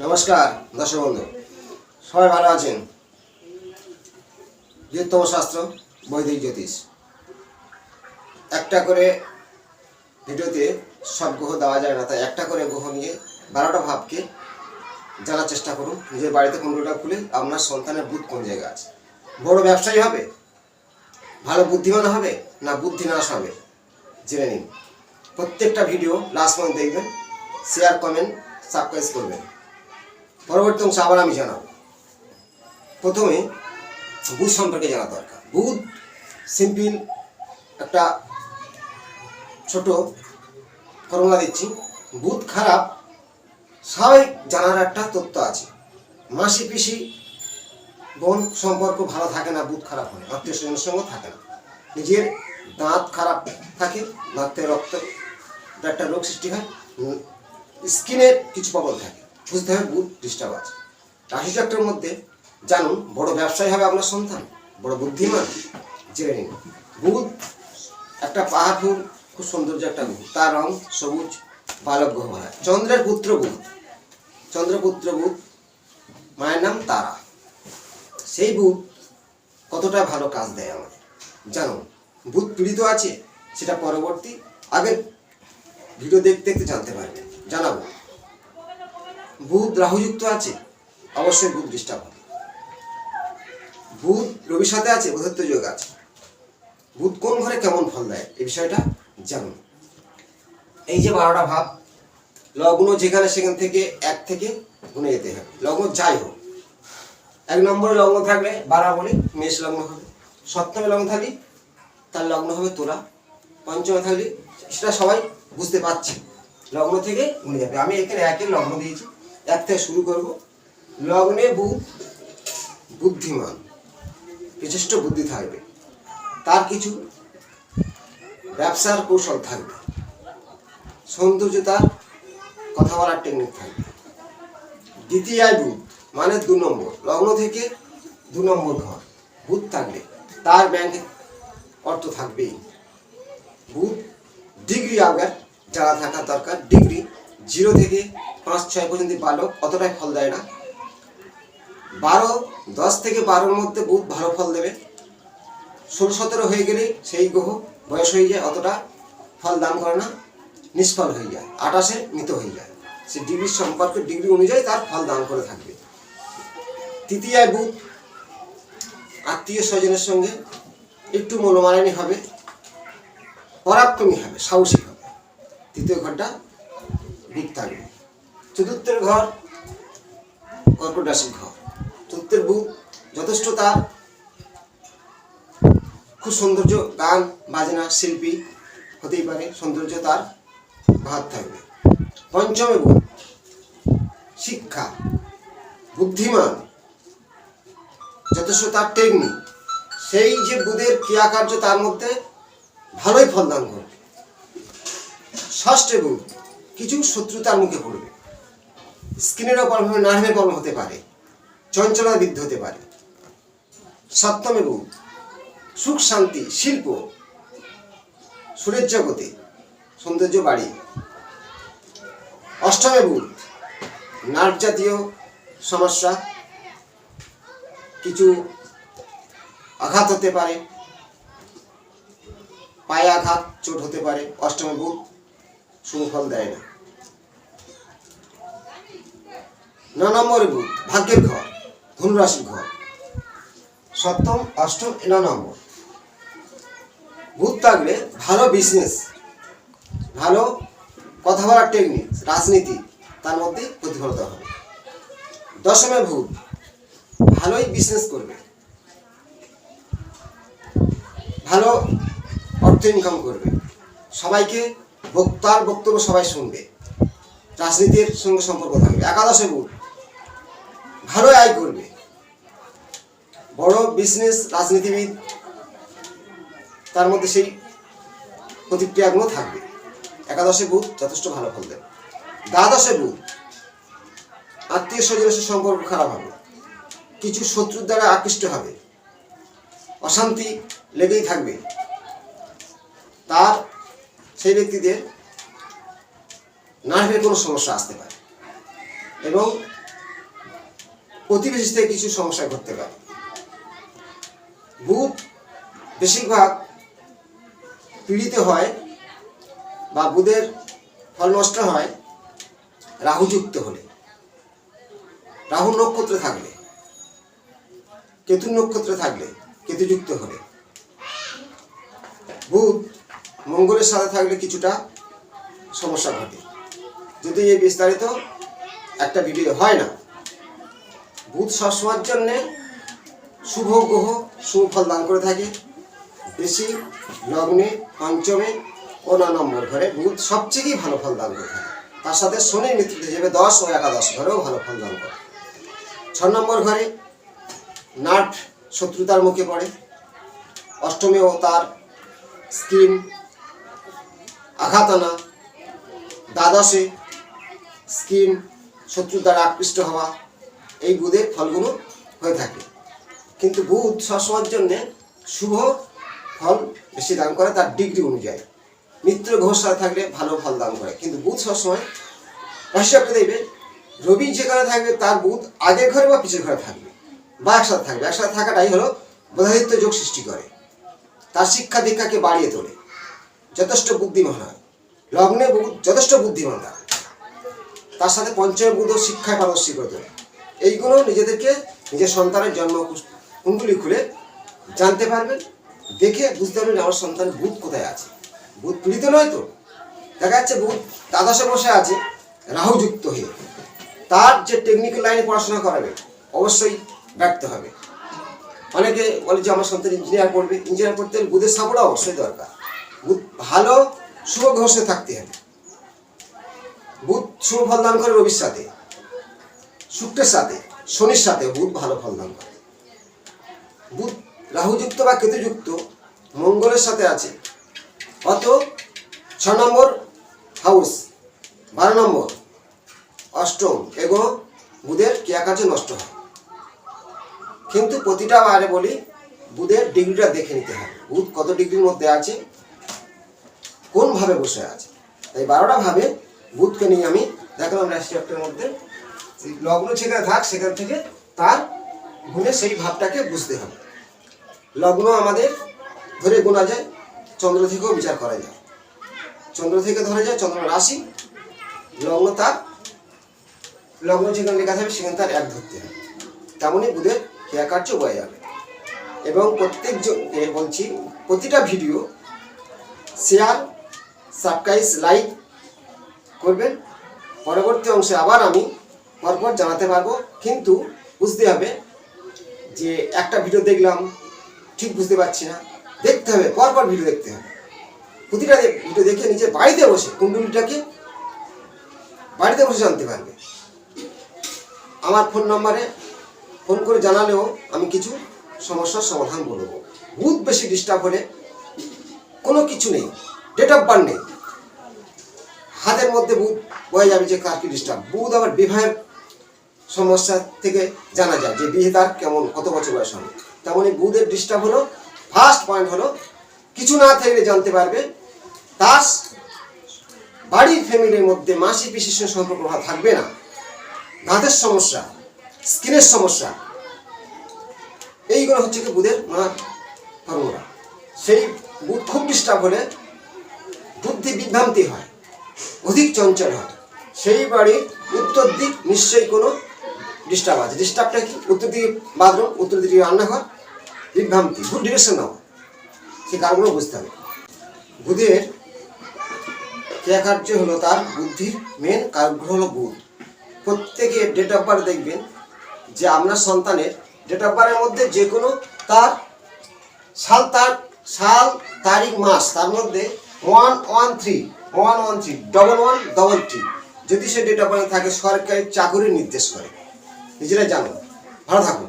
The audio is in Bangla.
নমস্কার দর্শক বন্ধু, সবাই ভালো আছেন? বৃহত্তম শাস্ত্র বৈদিক জ্যোতিষ একটা করে ভিডিওতে সব গ্রহ দেওয়া যায় না, তাই একটা করে গ্রহ নিয়ে 12টা ভাবকে জানার চেষ্টা করুন। নিজের বাড়িতে কুণ্ডলীটা খুলে আপনার সন্তানের বুধ কোন জায়গায় আছে, বড় ব্যবসায়ী হবে, ভালো বুদ্ধিমান হবে না বুদ্ধিনাশ হবে, জেনে নিন। প্রত্যেকটা ভিডিও লাস্ট পর্যন্ত দেখবেন, শেয়ার কমেন্ট সাবস্ক্রাইব করবেন। পরবর্তী অংশ আবার আমি জানাবো। প্রথমে বুধ সম্পর্কে জানা দরকার। বুধ সিম্পল একটা ছোট ফর্মুলা দিচ্ছি। বুধ খারাপ স্বাভাবিক জানার একটা তথ্য আছে। মাসি পিসি বোন সম্পর্ক ভালো থাকে না বুধ খারাপ হলে, আত্মীয় স্বজনের সঙ্গে থাকে না। নিজের দাঁত খারাপ থাকে, দাঁতে রক্ত একটা রোগ সৃষ্টি হয়, স্কিনের কিছু প্রবলেম থাকে, বুঝতে হবে বুধ ডিস্টার্ব আছে। রাশিচক্রের মধ্যে জানুন, বড় ব্যবসায়ী হবে আপনার সন্তান, বড় বুদ্ধিমান, জেনে নিন। বুধ একটা পাহাড়ফুল খুব সৌন্দর্য একটা গ্রহ, তার রং সবুজ, বালক গ্রহ বলা হয়। চন্দ্রের পুত্র বুধ, চন্দ্রপুত্র বুধ, মায়ের নাম তারা। সেই বুধ কতটা ভালো কাজ দেয় আমাদের জানুন। বুধ পীড়িত আছে সেটা পরবর্তী আগের ভিডিও দেখতে দেখতে জানতে পারবেন, জানাবো। বুধ রাহুযুক্ত আছে, অবশ্যই বুধ ডিস্টার্ব হবে। বুধ রবির সাথে আছে, বুধত্ব যোগ আছে। বুধ কোন ঘরে কেমন ফল দেয় এই বিষয়টা জানুন। এই যে 12টা ভাব, লগ্ন যেখানে সেখান থেকে এক থেকে গুনে যেতে হবে। লগ্ন যাই হোক, 1 নম্বরে লগ্ন থাকলে 12 বলি মেষ লগ্ন হবে, সপ্তমে লগ্ন থাকলে তার লগ্ন হবে তুলা, পঞ্চমে থাকলে সেটা সবাই বুঝতে পারছে, লগ্ন থেকে গুনে যাবে। আমি এখানে 1-এর লগ্ন দিয়েছি, 1 থেকে শুরু করব। লগ্নে বুধ বুদ্ধিমান, যথেষ্ট বুদ্ধি থাকবে, তার কিছু ব্যবসার কৌশল থাকবে, সৌন্দর্যতার কথা বলার টেকনিক থাকবে। দ্বিতীয়ায় বুধ মানে 2 নম্বর, লগ্ন থেকে 2 নম্বর ঘর বুধ থাকলে তার ব্যাংকে অর্থ থাকবেই। বুধ ডিগ্রি আগের যারা থাকা দরকার, ডিগ্রি 0 থেকে 5-6 পর্যন্ত বালক, অতটাই ফল দেয় না। 10 থেকে 12-র মধ্যে বুধ ভালো ফল দেবে। 16-17 হয়ে গেলে সেই গ্রহ বয়স হয়ে যায়, অতটা ফল দান করে না, নিষ্ফল হয়ে যায়। 28-এ মৃত হয়ে যায়। সে ডিগ্রির সম্পর্কে ডিগ্রি অনুযায়ী তার ফল দান করে থাকবে। তৃতীয়ায় বুধ আত্মীয় স্বজনের সঙ্গে একটু মনোমালিনী হবে, পরাক্রমী হবে, সাহসী হবে। তৃতীয় ঘরটা বুধ থাকবে। চতুর্থের ঘর কর্কট রাশির ঘর। চতুর্থের বুধ যথেষ্ট তার খুব সৌন্দর্য, গান বাজনা শিল্পী হতেই পারে, সৌন্দর্য তার ভাব থাকবে। পঞ্চমে বুধ শিক্ষা, বুদ্ধিমান, যথেষ্ট তার টেকনিক, সেই যে বুধের ক্রিয়াকার্য তার মধ্যে ভালোই ফল দান করবে। ষষ্ঠে বুধ কিছু শত্রুতার মুখে পড়বে, স্কিনেরও প্রবলেম হবে, নার্ভের প্রবলেম হতে পারে, চঞ্চলতা বৃদ্ধি হতে পারে। সপ্তমে বুধ সুখ শান্তি, শিল্প, সুরের জগতে সৌন্দর্য বাড়ি। অষ্টমে বুধ নার্ভ জাতীয় সমস্যা, কিছু আঘাত হতে পারে, পায়ে আঘাত, চোট হতে পারে। অষ্টমে বুধ শুভ ফল দেয় না। 9 নম্বরে বুধ ভাগ্যের ঘর, ধনুরাশির ঘর। সপ্তম, অষ্টম, 9 নম্বর বুধ থাকলে ভালো বিজনেস, ভালো কথা বলার টেকনিক, রাজনীতি তার মধ্যে প্রতিফলিত হবে। দশমে বুধ ভালোই বিজনেস করবে, ভালো অর্থ ইনকাম করবে, সবাইকে বক্তার বক্তব্য সবাই শুনবে, রাজনীতির সঙ্গে সম্পর্ক থাকবে। একাদশে বুধ ভালো আয় করবে, বড় বিজনেস, রাজনীতিবিদ, তার মধ্যে সেই প্রতিক্রিয়াগুলো থাকবে। একাদশে বুধ যথেষ্ট ভালো ফল দেবে। দ্বাদশে বুধ আত্মীয় স্বজনের সম্পর্ক খারাপ হবে, কিছু শত্রুর দ্বারা আকৃষ্ট হবে, অশান্তি লেগেই থাকবে, তার সেই ব্যক্তিদের নার্ভের কোনো সমস্যা আসতে পারে। এবং প্রতিবেশী থেকে কিছু সমস্যা ঘটতে পারে। বুধ বেশিরভাগ পীড়িত হয় বা বুধের ফল নষ্ট হয় রাহুযুক্ত হলে, রাহু নক্ষত্রে থাকলে, কেতু নক্ষত্রে থাকলে, কেতুযুক্ত হলে। বুধ মঙ্গলের সাথে থাকলে কিছুটা সমস্যা ঘটে, যদি এই বিস্তারিত একটা ভিডিও হয় না। বুধ সবসময়ের জন্যে শুভ গ্রহ, শুভ ফল দান করে থাকে। বেশি লগ্নে, পঞ্চমে ও 9 নম্বর ঘরে বুধ সবচেয়ে ভালো ফল দান করে থাকে। তার সাথে শনির নেতৃত্বে হিসেবে 10 ও 11 ঘরেও ভালো ফল দান করে। 6 নম্বর ঘরে নাট শত্রুতার মুখে পড়ে। অষ্টমেও তার স্কিন আঘাত আনা। দ্বাদশে স্কিন শত্রুর দ্বারা আকৃষ্ট হওয়া, এই বুধের ফলগুলো হয়ে থাকে। কিন্তু বুধ সবসময়ের জন্যে শুভ ফল বেশি দান করে তার ডিগ্রি অনুযায়ী। মিত্র গ্রহের সাথে থাকলে ভালো ফল দান করে, কিন্তু বুধ সবসময় রাশিচক্রে দেখবে রবি যেখানে থাকবে তার বুধ আগের ঘরে বা পিছের ঘরে থাকবে বা একসাথে থাকবে। একসাথে থাকাটাই হলো বোধাদিত্য যোগ সৃষ্টি করে, তার শিক্ষা দীক্ষাকে বাড়িয়ে তোলে, যথেষ্ট বুদ্ধিমান হয়। লগ্নে বুধ যথেষ্ট বুদ্ধিমান, তার সাথে পঞ্চমে বুধও শিক্ষায় পারদর্শী করে তোলে। এইগুলো নিজেদেরকে নিজের সন্তানের জন্ম কুণ্ডলী খুলে জানতে পারবেন, দেখে বুঝতে পারবেন আমার সন্তানের বুধ কোথায় আছে। বুধ পীড়িত নয় তো, দেখা যাচ্ছে বুধ দ্বাদশে বসে আছে রাহুযুক্ত হয়ে, তার যে টেকনিক্যাল লাইনে পড়াশোনা করাবে অবশ্যই ব্যর্থ হবে। অনেকে বলে যে আমার সন্তান ইঞ্জিনিয়ার পড়বে, ইঞ্জিনিয়ার পড়তে হলে বুধের সাপোর্ট অবশ্যই দরকার। বুধ ভালো শুভ গ্রহে থাকতে হবে। বুধ শুভ ফল দান করে রবির সাথে, শুক্রের সাথে, শনির সাথে বুধ ভালো ফল দান করে। বুধ রাহুযুক্ত বা কেতুযুক্ত মঙ্গলের সাথে আছে, অত 6 নম্বর হাউস, 12 নম্বর, অষ্টম, এগুলো বুধের ক্রিয়াকার্য নষ্ট হয়। কিন্তু প্রতিটা বারে বলি বুধের ডিগ্রিটা দেখে নিতে হবে, বুধ কত ডিগ্রির মধ্যে আছে, কোন ভাবে বসে আছে। তাই 12টা ভাবে বুধকে নিয়ে আমি দেখলাম রাশিচক্রের মধ্যে লগ্ন যেখানে থাক সেখান থেকে তার গুণে সেই ভাবটাকে বুঝতে হবে। লগ্ন আমাদের ধরে গোনা যায়, চন্দ্র থেকেও বিচার করা যায়, চন্দ্র থেকে ধরা যায় চন্দ্র রাশি, লগ্ন তার লগ্ন যেখানে লেখা থাকবে সেখানে তার 1 ধরতে হবে। তেমনই বুধের ক্রিয়াকার্য বয়ে যাবে। এবং প্রত্যেকজনকে বলছি প্রতিটা ভিডিও শেয়ার, সাবস্ক্রাইব, লাইক করবেন। পরবর্তী অংশে আবার আমি পরপর জানাতে পারবো, কিন্তু বুঝতে হবে যে একটা ভিডিও দেখলাম ঠিক বুঝতে পারছি না, দেখতে হবে, পরপর ভিডিও দেখতে হবে। প্রতিটা ভিডিও দেখে নিজের বাড়িতে বসে কুণ্ডলীটাকে বাড়িতে বসে জানতে পারবে। আমার ফোন নম্বরে ফোন করে জানালেও আমি কিছু সমস্যার সমাধান বলবো। বুধ বেশি ডিস্টার্ব হলে কোনো কিছু নেই, ডেট অফ বার্থ নেই, হাতের মধ্যে বুধ বয়ে যাবে যে কার কি ডিস্টার্ব। বুধ আবার বিবাহের সমস্যা থেকে জানা যায় যে বিয়ে তার কেমন, কত বছর বয়স হবে। তেমনই বুধের ডিস্টার্ব হলো ফার্স্ট পয়েন্ট হলো কিছু না থাকলে জানতে পারবে তার বাড়ির ফ্যামিলির মধ্যে মাসি পিসির সঙ্গে সম্পর্ক থাকবে না, দাঁতের সমস্যা, স্কিনের সমস্যা, এইগুলো হচ্ছে কি বুধের ফর্মুলা। সেই বুধ খুব ডিস্টার্ব হলে বুদ্ধি বিভ্রান্তি হয়, অধিক চঞ্চল হয়। সেই বাড়ির উত্তর দিক নিশ্চয়ই কোনো ডিস্টার্ব আছে। ডিস্টার্বটা কি? উত্তর দিকে বাথরুম, উত্তর দিকে রান্নাঘর, বিভ্রান্তি, ভুল ডিরেকশন নেওয়া, সেই কারণগুলো বুঝতে হবে। বুধের ক্রিয়াকার্য হলো তার বুদ্ধির মেন কারগ্রহ হলো বুধ। প্রত্যেকের ডেট অফ বার্থ দেখবেন যে আপনার সন্তানের ডেট অফ বার্থের মধ্যে যে কোনো তার সাল, তারিখ, মাস, তার মধ্যে 113 1113 যদি সে ডেট অফ বার্থ থাকে সরকারি চাকরি নির্দেশ করে। নিজেরাই জানো। ভালো থাকুন।